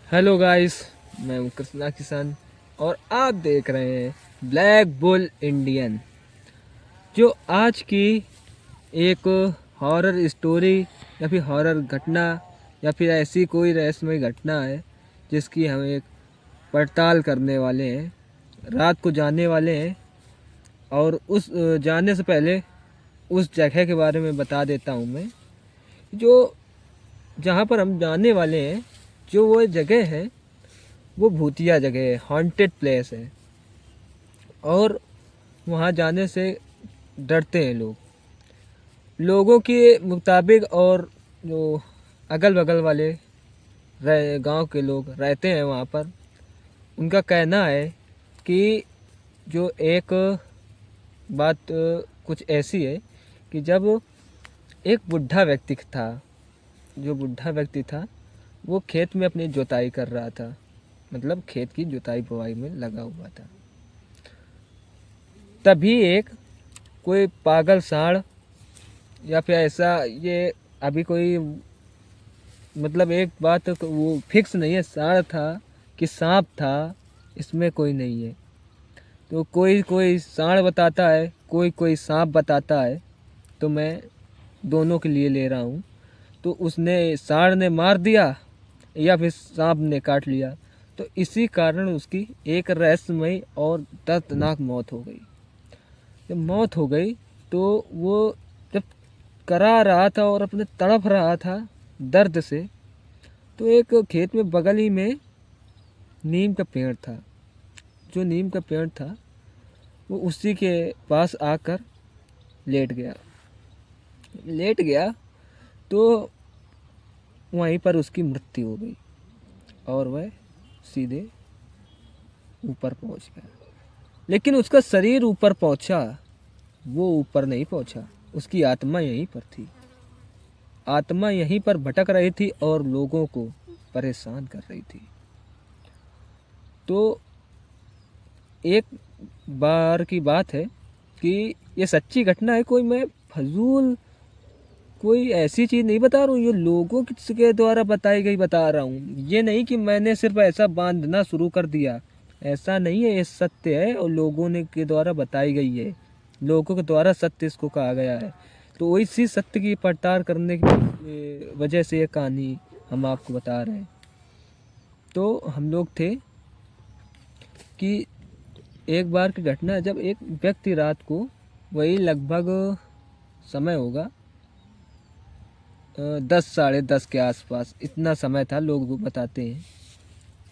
Hello guys, मैं हूं कृष्णा किशन और आप देख रहे हैं ब्लैक बुल इंडियन। जो आज की एक हॉरर स्टोरी या फिर हॉरर घटना या फिर ऐसी कोई रहस्यमय घटना है जिसकी हम एक पड़ताल करने वाले हैं, रात को जाने वाले हैं। और उस जाने से पहले उस जगह के बारे में बता देता हूं मैं, जो जहां पर हम जाने वाले हैं। जो वो जगह है वो भूतिया जगह है, हॉन्टेड प्लेस है और वहाँ जाने से डरते हैं लोगों के मुताबिक। और जो अगल बगल वाले गांव के लोग रहते हैं वहाँ पर, उनका कहना है कि जो एक बात कुछ ऐसी है कि जब एक बुढ़ा व्यक्ति था, जो बुढ़ा व्यक्ति था वो खेत में अपनी जुताई कर रहा था, मतलब खेत की जुताई बुवाई में लगा हुआ था। तभी एक कोई पागल सांड या फिर ऐसा, ये अभी कोई मतलब एक बात वो फिक्स नहीं है, सांड था कि सांप था इसमें कोई नहीं है। तो कोई कोई सांड बताता है, कोई कोई सांप बताता है, तो मैं दोनों के लिए ले रहा हूँ। तो उसने सांड ने मार दिया या फिर सांप ने काट लिया, तो इसी कारण उसकी एक रहस्यमय और दर्दनाक मौत हो गई। जब मौत हो गई तो वो जब करा रहा था और अपने तड़प रहा था दर्द से, तो एक खेत में बगल ही में नीम का पेड़ था। जो नीम का पेड़ था वो उसी के पास आकर लेट गया तो वहीं पर उसकी मृत्यु हो गई और वह सीधे ऊपर पहुंच गया। लेकिन उसका शरीर ऊपर पहुंचा, वो ऊपर नहीं पहुंचा। उसकी आत्मा यहीं पर थी, आत्मा यहीं पर भटक रही थी और लोगों को परेशान कर रही थी। तो एक बार की बात है कि ये सच्ची घटना है, कोई मैं फजूल कोई ऐसी चीज़ नहीं बता रहा हूँ, ये लोगों के द्वारा बताई गई बता रहा हूँ। ये नहीं कि मैंने सिर्फ ऐसा बांधना शुरू कर दिया, ऐसा नहीं है। ये सत्य है और लोगों ने के द्वारा बताई गई है, लोगों के द्वारा सत्य इसको कहा गया है। तो इसी सत्य की पड़ताल करने की वजह से ये कहानी हम आपको बता रहे हैं। तो हम लोग थे कि एक बार की घटना है, जब एक व्यक्ति रात को, वही लगभग समय होगा 10 साढ़े 10 के आसपास, इतना समय था लोग बताते हैं।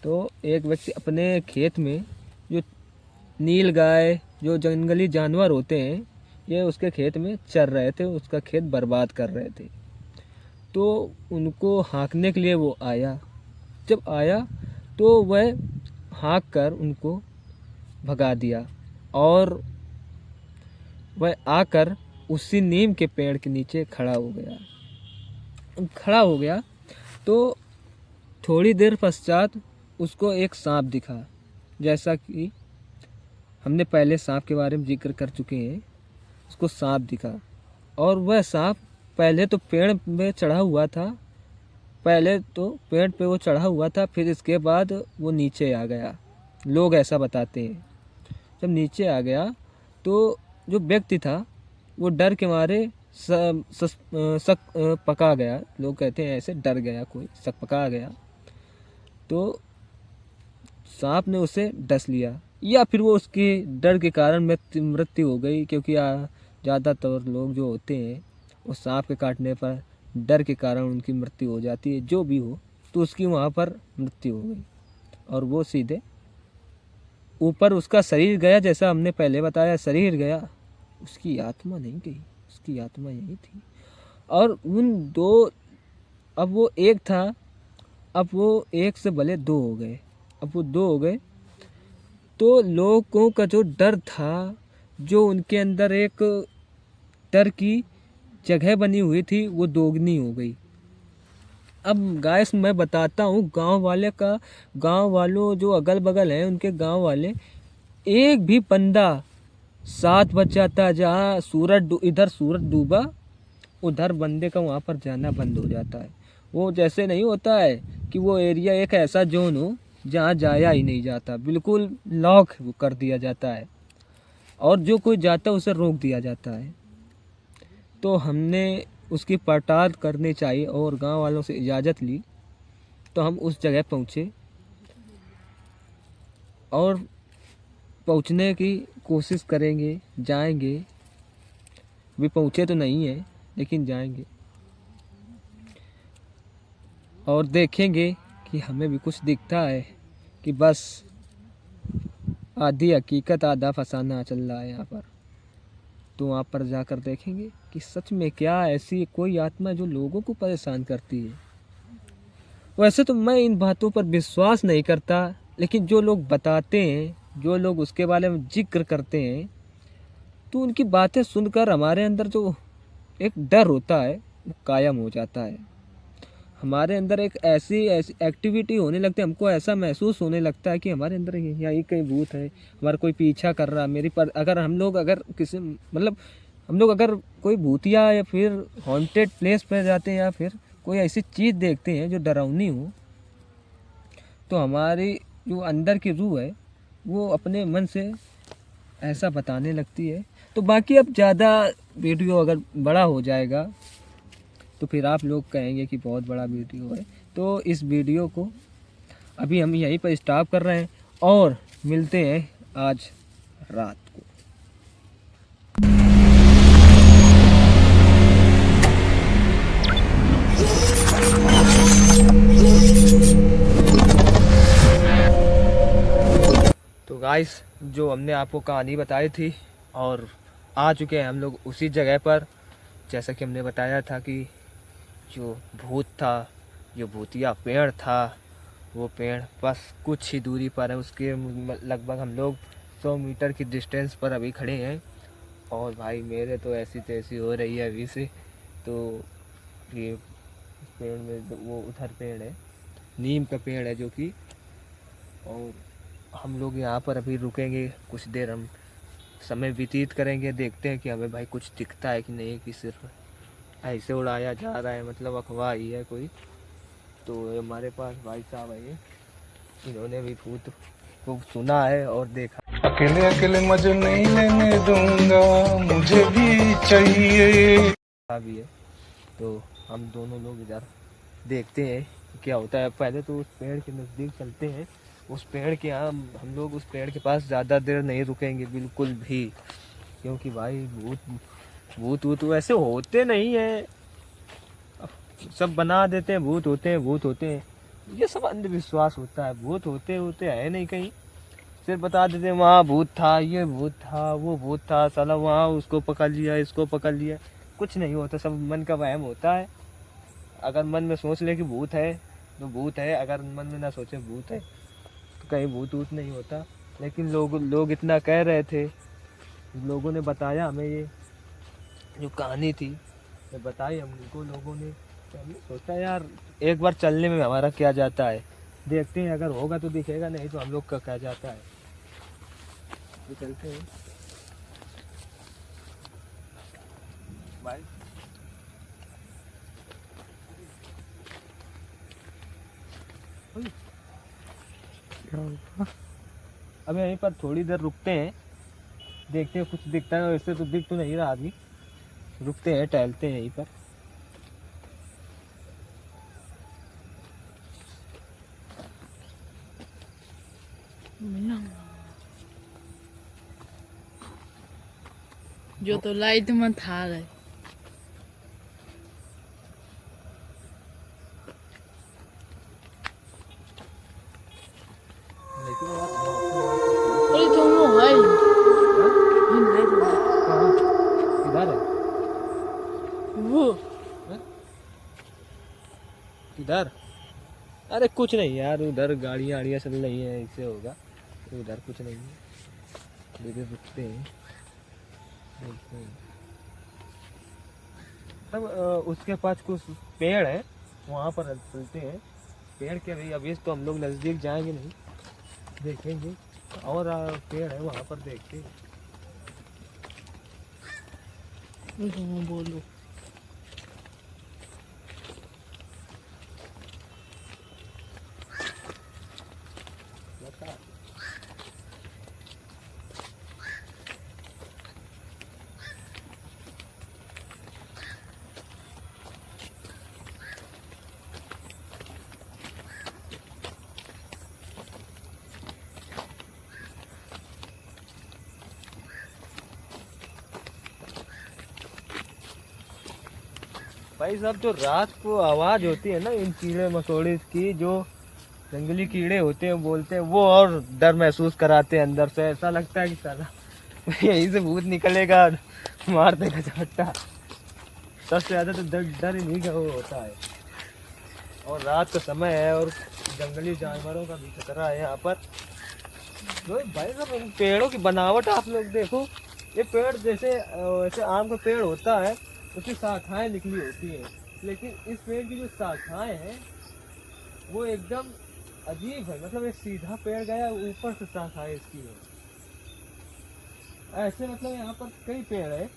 तो एक व्यक्ति अपने खेत में, जो नील गाय, जो जंगली जानवर होते हैं, ये उसके खेत में चर रहे थे, उसका खेत बर्बाद कर रहे थे। तो उनको हाँकने के लिए वो आया। जब आया तो वह हाँक कर उनको भगा दिया और वह आकर उसी नीम के पेड़ के नीचे खड़ा हो गया। तो थोड़ी देर पश्चात उसको एक सांप दिखा। जैसा कि हमने पहले सांप के बारे में जिक्र कर चुके हैं, उसको सांप दिखा और वह सांप पहले तो पेड़ में चढ़ा हुआ था, पहले तो पेड़ पे वो चढ़ा हुआ था, फिर इसके बाद वो नीचे आ गया। लोग ऐसा बताते हैं। जब नीचे आ गया तो जो व्यक्ति था वो डर के मारे सक पका गया। लोग कहते हैं ऐसे, डर गया, कोई सक पका गया। तो सांप ने उसे डस लिया या फिर वो उसके डर के कारण मृत्यु हो गई, क्योंकि ज़्यादातर लोग जो होते हैं वो सांप के काटने पर डर के कारण उनकी मृत्यु हो जाती है। जो भी हो, तो उसकी वहाँ पर मृत्यु हो गई और वो सीधे ऊपर उसका शरीर गया। जैसा हमने पहले बताया, शरीर गया, उसकी आत्मा नहीं गई, उसकी आत्मा यही थी। और उन दो, अब वो एक था, अब वो एक से भले दो हो गए, अब वो दो हो गए। तो लोगों का जो डर था, जो उनके अंदर एक डर की जगह बनी हुई थी, वो दोगुनी हो गई। अब गाइस मैं बताता हूँ, गांव वालों जो अगल बगल हैं, उनके गांव वाले, एक भी बंदा 7 बज जाता, जहाँ इधर सूरज डूबा, उधर बंदे का वहाँ पर जाना बंद हो जाता है। वो जैसे नहीं होता है कि वो एरिया एक ऐसा जोन हो जहाँ जाया ही नहीं जाता, बिल्कुल लॉक कर दिया जाता है और जो कोई जाता है उसे रोक दिया जाता है। तो हमने उसकी पड़ताल करनी चाहिए और गांव वालों से इजाज़त ली तो हम उस जगह पहुँचे और पहुँचने की कोशिश करेंगे, जाएंगे। भी पहुँचे तो नहीं है लेकिन जाएंगे और देखेंगे कि हमें भी कुछ दिखता है कि बस आधी हकीकत आधा फसाना चल रहा है यहाँ पर। तो वहाँ पर जाकर देखेंगे कि सच में क्या ऐसी कोई आत्मा जो लोगों को परेशान करती है। वैसे तो मैं इन बातों पर विश्वास नहीं करता, लेकिन जो लोग बताते हैं, जो लोग उसके बारे में जिक्र करते हैं, तो उनकी बातें सुनकर हमारे अंदर जो एक डर होता है वो कायम हो जाता है। हमारे अंदर एक ऐसी ऐसी एक्टिविटी होने लगती है, हमको ऐसा महसूस होने लगता है कि हमारे अंदर यहाँ कहीं भूत है, हमारा कोई पीछा कर रहा है मेरी पर। अगर हम लोग अगर किसी मतलब हम लोग अगर कोई भूतिया या फिर हॉन्टेड प्लेस पर जाते हैं या फिर कोई ऐसी चीज़ देखते हैं जो डरावनी हो, तो हमारी जो अंदर की रूह है वो अपने मन से ऐसा बताने लगती है। तो बाकी अब ज़्यादा वीडियो अगर बड़ा हो जाएगा तो फिर आप लोग कहेंगे कि बहुत बड़ा वीडियो है। तो इस वीडियो को अभी हम यहीं पर स्टॉप कर रहे हैं और मिलते हैं आज रात को। तो गाइस, जो हमने आपको कहानी बताई थी और आ चुके हैं हम लोग उसी जगह पर। जैसा कि हमने बताया था कि जो भूत था, जो भूतिया पेड़ था, वो पेड़ बस कुछ ही दूरी पर है। उसके लगभग हम लोग 100 मीटर की डिस्टेंस पर अभी खड़े हैं। और भाई मेरे तो ऐसी तैसी हो रही है अभी से। तो ये पेड़ में वो उधर पेड़ है, नीम का पेड़ है जो कि, और हम लोग यहाँ पर अभी रुकेंगे कुछ देर, हम समय व्यतीत करेंगे, देखते हैं कि हमें भाई कुछ दिखता है कि नहीं, कि सिर्फ ऐसे उड़ाया जा रहा है, मतलब अफवाह ही है कोई। तो हमारे पास भाई साहब है, इन्होंने भी भूत को सुना है और देखा। अकेले अकेले मजे नहीं लेने दूंगा, मुझे भी चाहिए भी है। तो हम दोनों लोग इधर देखते हैं क्या होता है। पहले तो उस पेड़ के नज़दीक चलते हैं। उस पेड़ के यहाँ हम लोग उस पेड़ के पास ज़्यादा देर नहीं रुकेंगे बिल्कुल भी, क्योंकि भाई भूत भूत भूत वैसे होते नहीं है, सब बना देते हैं भूत होते हैं, भूत होते हैं, ये सब अंधविश्वास होता है। भूत होते होते है नहीं कहीं, सिर्फ बता देते हैं वहाँ भूत था, ये भूत था, वो भूत था, साला वहाँ उसको पकड़ लिया, इसको पकड़ लिया। कुछ नहीं होता, सब मन का वहम होता है। अगर मन में सोच ले कि भूत है तो भूत है, अगर मन में ना सोचे भूत है तो कहीं भूत वूत नहीं होता। लेकिन लोग इतना कह रहे थे, लोगों ने बताया हमें, ये जो कहानी थी ये बताई हमको लोगों ने, तो हमने सोचा यार एक बार चलने में हमारा क्या जाता है, देखते हैं, अगर होगा तो दिखेगा, नहीं तो हम लोग का क्या जाता है। तो चलते हैं बाय। अब यहीं पर थोड़ी देर रुकते हैं, देखते हैं कुछ दिखता है। वैसे तो दिख तो नहीं रहा अभी, रुकते हैं, टहलते हैं यहीं पर। जो तो लाइट में था रहे अरे तो वो है ये नहीं तो इधर है वो इधर। अरे कुछ नहीं यार, उधर गाड़ियाँ आड़ियाँ चल रही हैं, इससे होगा। उधर कुछ नहीं है, धीरे रुकते हैं, देखते हैं। तब उसके पास कुछ पेड़ है, वहाँ पर चलते हैं। पेड़ के अभी तो हम लोग नज़दीक जाएंगे नहीं, देखेंगे। और पेड़ है वहाँ पर, देखते हैं। बोलो भाई साहब जो रात को आवाज होती है ना इन कीड़े मकोड़े की, जो जंगली कीड़े होते हैं बोलते हैं, वो और डर महसूस कराते हैं अंदर से। ऐसा लगता है कि साला यहीं से भूत निकलेगा और मार देगा झपट्टा। सबसे ज्यादा तो डर ही नहीं का वो होता है। और रात का समय है और जंगली जानवरों का भी खतरा है यहाँ पर। तो भाई साहब इन पेड़ों की बनावट आप लोग देखो, ये पेड़ जैसे वैसे आम का पेड़ होता है उसकी शाखाएं निकली होती हैं, लेकिन इस पेड़ की जो शाखाएं हैं वो एकदम अजीब है। मतलब एक सीधा पेड़ गया, ऊपर से शाखाएं इसकी है। ऐसे मतलब यहाँ पर कई पेड़ है,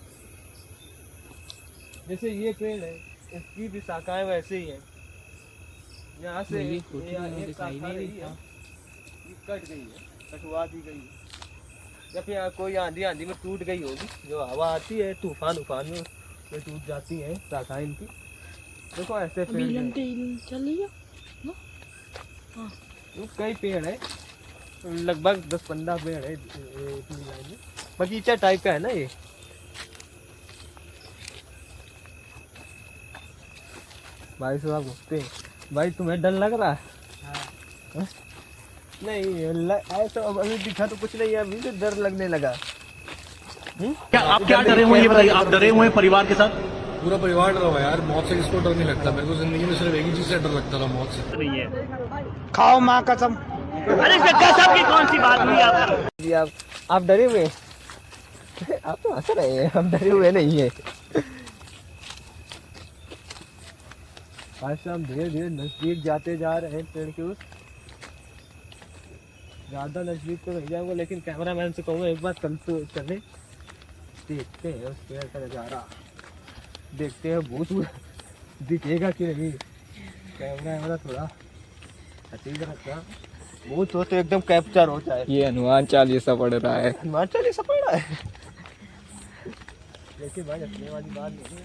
जैसे ये पेड़ है इसकी भी शाखाएं वैसे ही है। यहाँ से ये फोटो में एक दिखाई शाखा नहीं रही देता। है, ये कट गई है, कटवा दी गई है, या फिर कोई आंधी में टूट गई होगी। जो हवा आती है तूफान में ये टूट जाती है शाखाएं इनकी। देखो ऐसे पेड़ हैं। चलिए तो कई पेड़ है, लगभग 10-15 पेड़ है इतनी लाइन में। बगीचा टाइप का है ना ये। भाई साहब घूमते हैं। भाई तुम्हें डर लग रहा है? हाँ? नहीं ऐसा अभी दिखा तो कुछ नहीं है, अभी तो डर लगने लगा। क्या आप क्या डरे हुए हैं ये बताइए, आप डरे हुए हैं परिवार के साथ? पूरा परिवार डरा हुआ है यार, मौत से किसको डर नहीं लगता। मेरे को जिंदगी में सिर्फ एक ही चीज से डर लगता था, मौत से। नहीं है। खाओ माँ कसम। अरे इसमें कसम की कौन सी बात हुई आप? जी आप डरे हुए हैं? आप तो हंस रहे हैं, हम डरे हुए नहीं है। आज से हम धीरे धीरे नजदीक जाते जा रहे हैं पेड़ के उस। ज्यादा नजदीक तो नहीं जाऊंगा, लेकिन कैमरामैन से कहूँगा एक बार चले देखते हैं उस पेड़ का नजारा, देखते हैं भूत दिखेगा कि नहीं। कैमरा थोड़ा हटीक रखना, भूत हो तो एकदम कैप्चर हो जाए। ये हनुमान चालीसा पढ़ रहा है। हनुमान चालीसा पढ़ रहा है। लेकिन भाई अपने वाली बात नहीं है।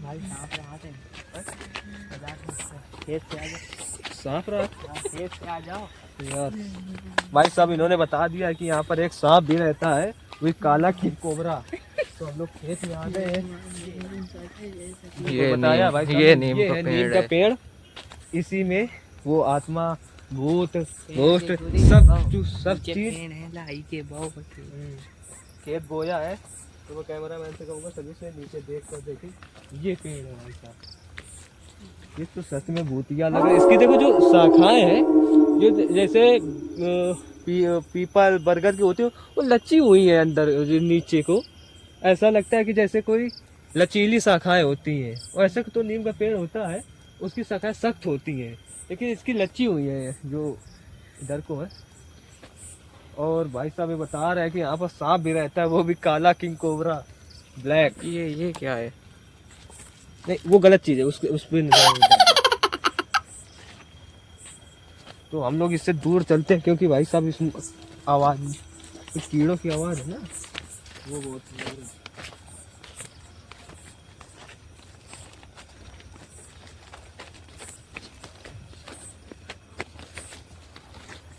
भाई सांप रहा है, खेत से आ जाओ, सांप रहा खेत से आ जाओ यार। भाई साहब इन्होंने बता दिया है कि यहाँ पर एक सांप भी रहता है, वो काला किंग कोबरा। तो हम लोग खेत में आ गए हैं। ये बताया नीम- भाई साहब, ये नीम ये का है पेड़ नीम का है। पेड़। इसी में वो आत्मा, भूत, घोस्ट सब चीज है लाई के भाव खेत बोया है। तो मैं कैमरामैन से कहूँगा सभी से नीचे देख कर देखें, ये पेड़ है भाई साहब। ये तो सच में भूतिया लग रहा है। इसकी देखो जो शाखाएं हैं, जो जैसे पीपल बरगद की होती है, वो लची हुई है अंदर नीचे को। ऐसा लगता है कि जैसे कोई लचीली शाखाएं होती हैं। और ऐसे तो नीम का पेड़ होता है, उसकी शाखाएं सख्त होती हैं, लेकिन इसकी लची हुई है जो इधर को है। और भाई साहब ये बता रहे हैं कि यहाँ पर सांप भी रहता है, वो भी काला किंग कोबरा ब्लैक। ये क्या है? नहीं वो गलत चीज है, उस पे तो हम लोग इससे दूर चलते हैं, क्योंकि भाई साहब इसमें आवाज, इस कीड़ों की आवाज है ना, वो बहुत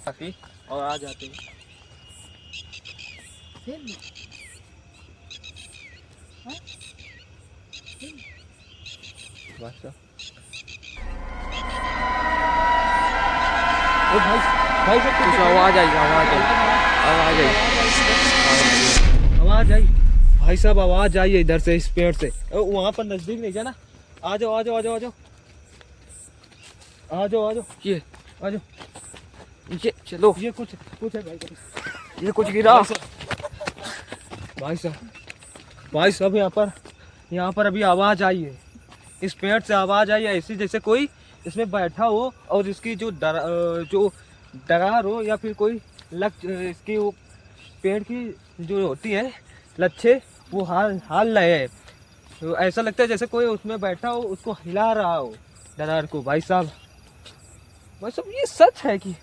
काफी। और आ जाते हैं भाई साहब कुछ आवाज आई, आवाज आई भाई साहब, आवाज आई है इधर से, इस पेड़ से। वहाँ पर नजदीक नहीं जाना। आ जाओ आ जाओ आ जाओ आ जाओ आ जाओ आ जाओ, ये आ जाओ। ये चलो, ये कुछ है भाई, ये कुछ गिरा। भाई साहब यहाँ पर अभी आवाज आई है, इस पेड़ से आवाज आई है ऐसी जैसे कोई इसमें बैठा हो और इसकी जो डगार हो, या फिर कोई इसकी वो पेड़ की जो होती है लच्छे, वो हाल रहे हैं। तो ऐसा लगता है जैसे कोई उसमें बैठा हो, उसको हिला रहा हो डगार को। भाई साहब ये सच है कि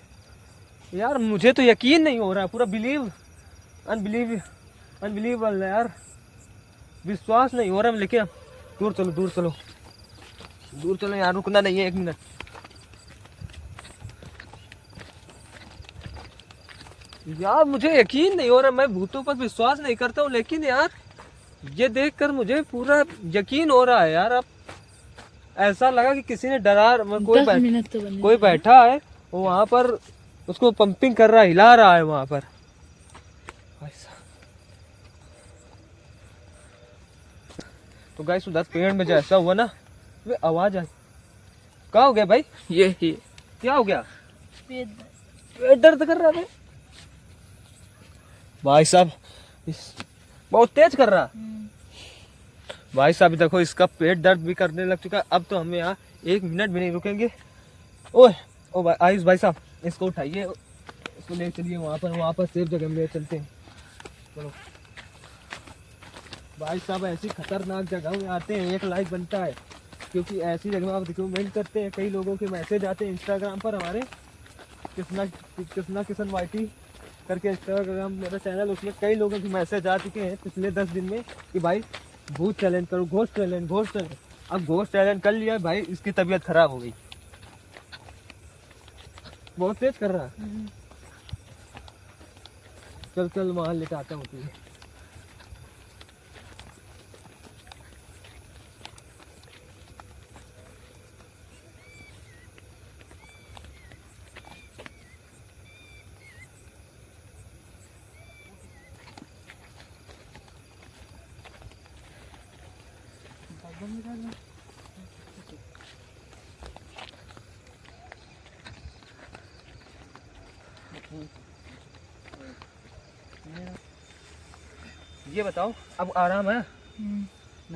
यार, मुझे तो यकीन नहीं हो रहा है, पूरा अनबिलीवेबल है यार, विश्वास नहीं हो रहा है। लेकिन दूर चलो यार, रुकना नहीं है 1 मिनट। यार मुझे यकीन नहीं हो रहा, मैं भूतों पर विश्वास नहीं करता हूँ, लेकिन यार ये देखकर मुझे पूरा यकीन हो रहा है यार। अब ऐसा लगा कि किसी ने डरा, कोई 10 मिनट तो बने। कोई बैठा है वो वहाँ पर, उसको पंपिंग कर रहा है, हिला रहा है वहाँ पर। तो गाइस उधर पेड़ में जैसा हुआ ना, वे आवाज आई। क्या हो गया भाई? ये क्या हो गया? पेट पेट दर्द कर रहा है भाई साहब, बहुत तेज कर रहा। भाई साहब देखो इसका पेट दर्द भी करने लग चुका है। अब तो हमें यहाँ 1 मिनट भी नहीं रुकेंगे। ओए ओ भाई आयुष भाई साहब, इसको उठाइए, इसको ले चलिए वहाँ पर सेफ जगह में ले चलते हैं। चलो भाई साहब, ऐसी खतरनाक जगह में आते हैं 1 लाइक बनता है, क्योंकि ऐसी जगह आप रिकमेंड करते हैं। कई लोगों के मैसेज आते हैं इंस्टाग्राम पर, हमारे किसन वाईटी करके इंस्टाग्राम मेरा चैनल, उसमें कई लोगों के मैसेज आ चुके हैं पिछले 10 दिन में कि भाई भूत चैलेंज करो, घोस्ट चैलेंज। अब घोस्ट चैलेंज कर लिया भाई, इसकी तबीयत खराब हो गई, बहुत तेज कर रहा है। चल वहाँ लेके आता हूँ तुझे। ये बताओ, अब आराम है?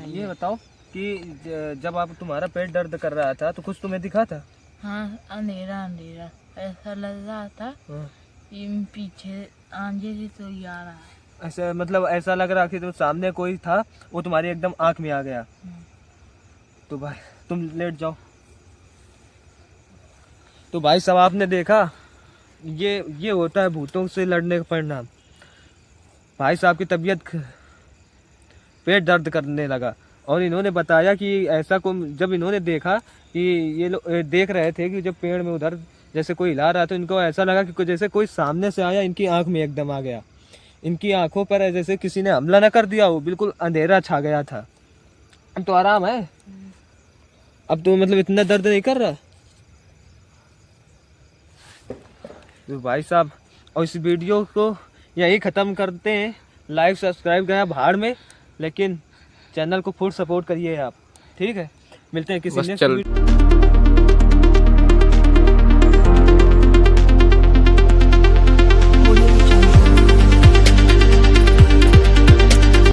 ये बताओ कि जब आप तुम्हारा पेट दर्द कर रहा था तो कुछ तुम्हें दिखा था? हाँ, अंधेरा ऐसा लग रहा था कि पीछे आंधी तो आ रहा है। ऐसा मतलब ऐसा लग रहा कि तो सामने कोई था, वो तुम्हारी एकदम आंख में आ गया। तो भाई तुम लेट जाओ। तो भाई साहब आपने देखा, ये होता है भूतों से लड़ने का परिणाम। भाई साहब की तबीयत पेट दर्द करने लगा, और इन्होंने बताया कि ऐसा को जब इन्होंने देखा कि ये लोग देख रहे थे कि जब पेड़ में उधर जैसे कोई हिला रहा, तो इनको ऐसा लगा कि जैसे कोई सामने से आया, इनकी आंख में एकदम आ गया। इनकी आंखों पर जैसे किसी ने हमला न कर दिया हो, बिल्कुल अंधेरा छा गया था। अब तो आराम है, अब तो मतलब इतना दर्द नहीं कर रहा। तो भाई साहब, और इस वीडियो को यही ख़त्म करते हैं। लाइक सब्सक्राइब गया भाड़ में, लेकिन चैनल को फुल सपोर्ट करिए आप, ठीक है? मिलते हैं किसी नेक्स्ट वीडियो।